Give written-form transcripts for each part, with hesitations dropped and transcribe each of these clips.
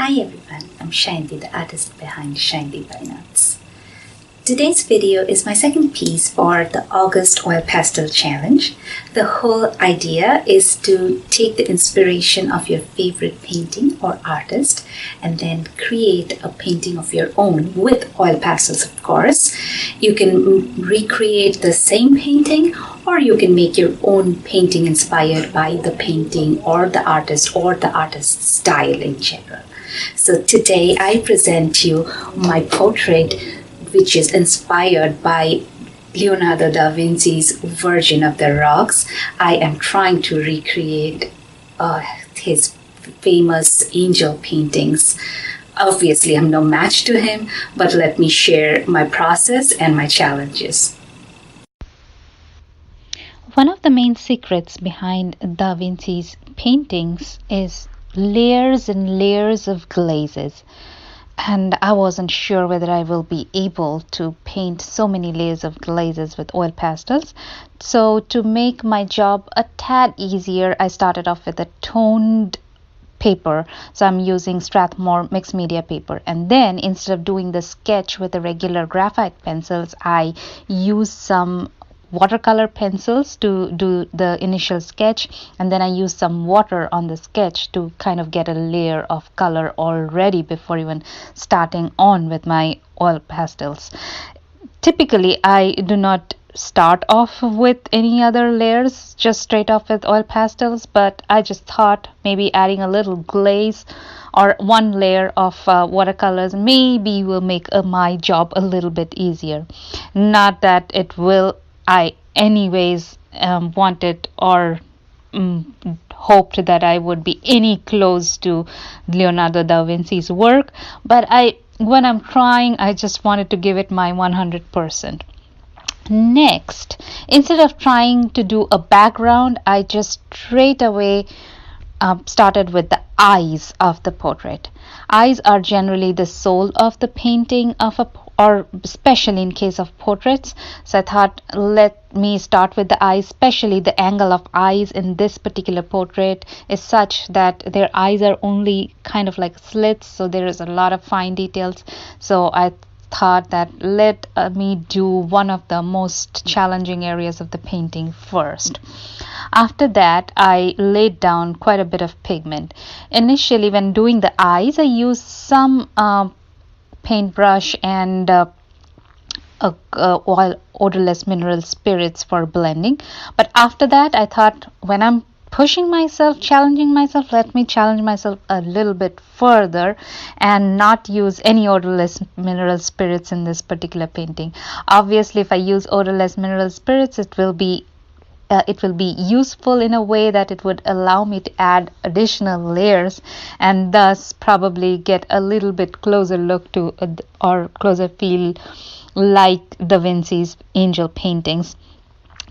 Hi everyone, I'm Shanti, the artist behind Shanti by Nuts. Today's video is my second piece for the August Oil Pastel Challenge. The whole idea is to take the inspiration of your favorite painting or artist and then create a painting of your own with oil pastels, of course. You can recreate the same painting or you can make your own painting inspired by the painting or the artist's style in general. So today I present you my portrait, which is inspired by Leonardo Da Vinci's Virgin of the Rocks. I am trying to recreate his famous angel paintings. Obviously, I'm no match to him, but let me share my process and my challenges. One of the main secrets behind Da Vinci's paintings is layers and layers of glazes. And I wasn't sure whether I will be able to paint so many layers of glazes with oil pastels. So to make my job a tad easier, I started off with a toned paper. So I'm using Strathmore mixed media paper, and then instead of doing the sketch with the regular graphite pencils, I use some watercolor pencils to do the initial sketch, and then I use some water on the sketch to kind of get a layer of color already before even starting on with my oil pastels. Typically I do not start off with any other layers, just straight off with oil pastels, but I just thought maybe adding a little glaze or one layer of watercolors maybe will make my job a little bit easier. Not that it will, I anyways wanted or hoped that I would be any close to Leonardo da Vinci's work, but when I'm trying, I just wanted to give it my 100%. Next, instead of trying to do a background, I just straight away started with the eyes of the portrait. Eyes are generally the soul of the painting or especially in case of portraits. So I thought, let me start with the eyes, especially the angle of eyes in this particular portrait is such that their eyes are only kind of like slits, so there is a lot of fine details. So I thought that let me do one of the most challenging areas of the painting first. After that, I laid down quite a bit of pigment. Initially, when doing the eyes, I used some paintbrush and oil odorless mineral spirits for blending. But after that, I thought, when I'm pushing myself, challenging myself, let me challenge myself a little bit further and not use any odorless mineral spirits in this particular painting. Obviously, if I use odorless mineral spirits, it will be useful in a way that it would allow me to add additional layers and thus probably get a little bit closer look to or closer feel like Da Vinci's angel paintings.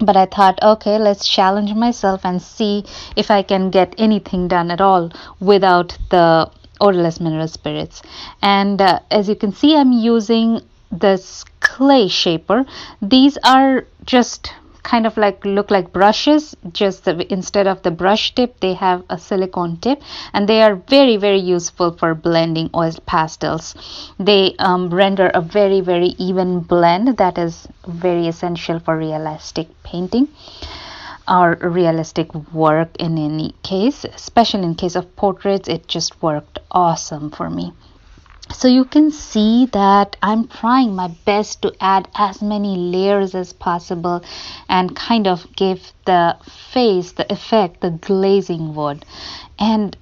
But I thought, okay, let's challenge myself and see if I can get anything done at all without the odorless mineral spirits. And as you can see, I'm using this clay shaper. These are just kind of like look like brushes, just instead of the brush tip they have a silicone tip, and they are very, very useful for blending oil pastels. They render a very, very even blend that is very essential for realistic painting or realistic work in any case, especially in case of portraits. It just worked awesome for me. So you can see that I'm trying my best to add as many layers as possible and kind of give the face, the effect, the glazing would. And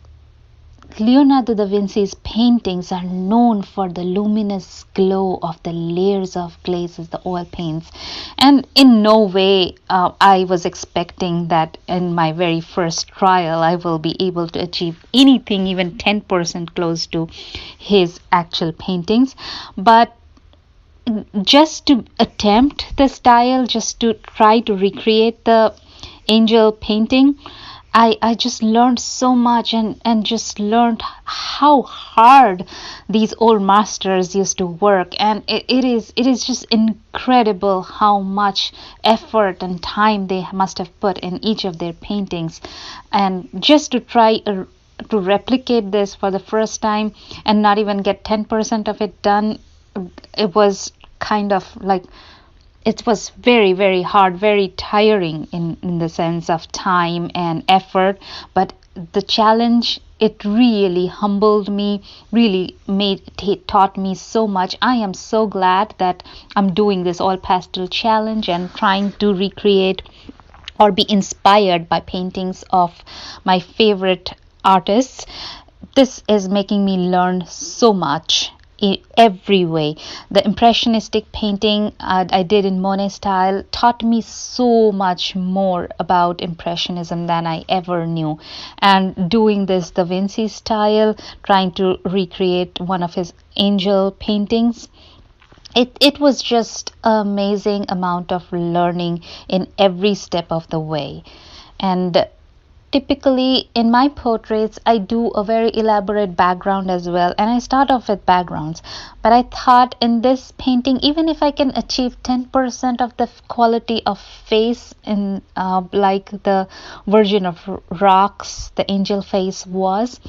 Leonardo da Vinci's paintings are known for the luminous glow of the layers of glazes, the oil paints. And in no way I was expecting that in my very first trial I will be able to achieve anything even 10% close to his actual paintings. But just to attempt the style, just to try to recreate the angel painting, I just learned so much and just learned how hard these old masters used to work, and it is just incredible how much effort and time they must have put in each of their paintings, and just to try to replicate this for the first time and not even get 10% of it done, it was kind of like, it was very, very hard, very tiring in the sense of time and effort. But the challenge, it really humbled me, really taught me so much. I am so glad that I'm doing this all pastel challenge and trying to recreate or be inspired by paintings of my favorite artists. This is making me learn so much in every way. The impressionistic painting I did in Monet style taught me so much more about impressionism than I ever knew. And doing this Da Vinci style, trying to recreate one of his angel paintings, it was just an amazing amount of learning in every step of the way. And typically in my portraits I do a very elaborate background as well, and I start off with backgrounds. But I thought in this painting, even if I can achieve 10% of the quality of face in like the Virgin of Rocks, the angel face was,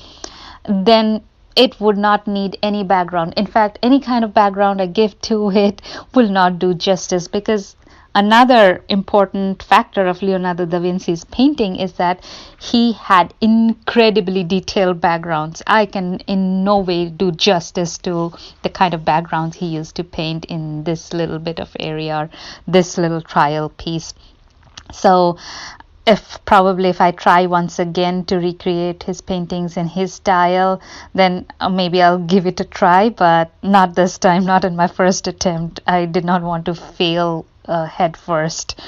then it would not need any background. In fact, any kind of background I give to it will not do justice, because another important factor of Leonardo da Vinci's painting is that he had incredibly detailed backgrounds. I can in no way do justice to the kind of backgrounds he used to paint in this little bit of area, this little trial piece. So if I try once again to recreate his paintings in his style, then maybe I'll give it a try, but not this time, not in my first attempt. I did not want to fail head first.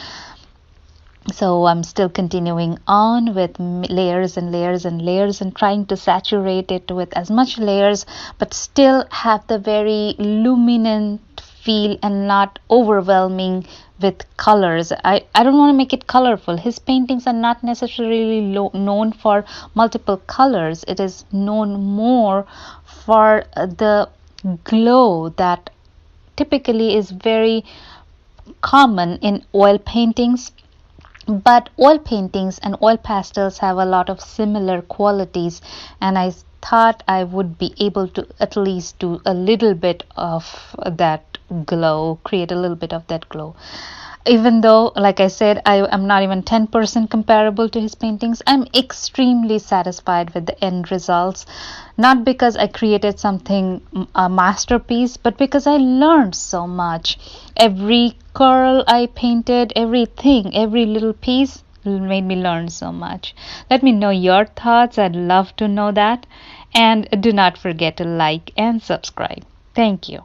So I'm still continuing on with layers and layers and layers and trying to saturate it with as much layers, but still have the very luminant feel and not overwhelming with colors. I don't want to make it colorful. His paintings are not necessarily known for multiple colors. It is known more for the glow that typically is very common in oil paintings. But oil paintings and oil pastels have a lot of similar qualities, and I thought I would be able to at least do a little bit of that glow, create a little bit of that glow. Even though, like I said, I am not even 10% comparable to his paintings, I'm extremely satisfied with the end results. Not because I created something, a masterpiece, but because I learned so much. Every curl I painted, everything, every little piece made me learn so much. Let me know your thoughts. I'd love to know that. And do not forget to like and subscribe. Thank you.